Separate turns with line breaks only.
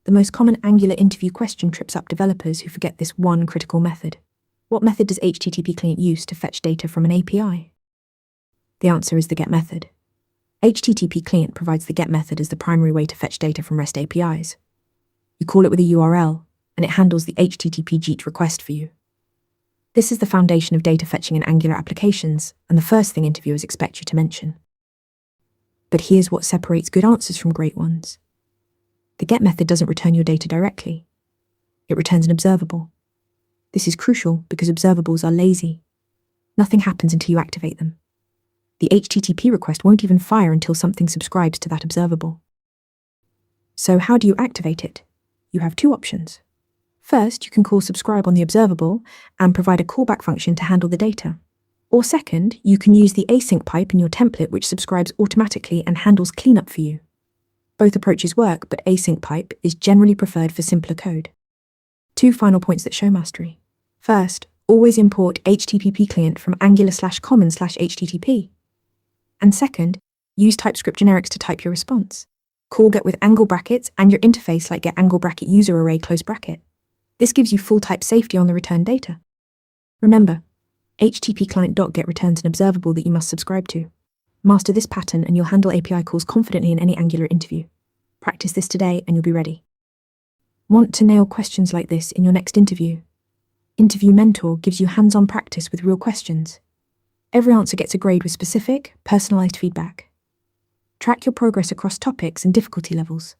The most common Angular interview question trips up developers who forget this one critical method. What method does HttpClient use to fetch data from an API? The answer is the GET method. HttpClient provides the GET method as the primary way to fetch data from REST APIs. You call it with a URL, and it handles the HTTP GET request for you. This is the foundation of data fetching in Angular applications, and the first thing interviewers expect you to mention. But here's what separates good answers from great ones. The GET method doesn't return your data directly. It returns an observable. This is crucial because observables are lazy. Nothing happens until you activate them. The HTTP request won't even fire until something subscribes to that observable. So how do you activate it? You have two options. First, you can call subscribe on the observable and provide a callback function to handle the data. Or second, you can use the async pipe in your template which subscribes automatically and handles cleanup for you. Both approaches work, but async pipe is generally preferred for simpler code. Two final points that show mastery. First, always import HttpClient from angular/common/http. And second, use TypeScript generics to type your response. Call get with angle brackets and your interface like get angle bracket user array close bracket. This gives you full type safety on the returned data. Remember, HttpClient.get returns an observable that you must subscribe to. Master this pattern and you'll handle API calls confidently in any Angular interview. Practice this today and you'll be ready. Want to nail questions like this in your next interview? Interview Mentor gives you hands-on practice with real questions. Every answer gets a grade with specific, personalized feedback. Track your progress across topics and difficulty levels.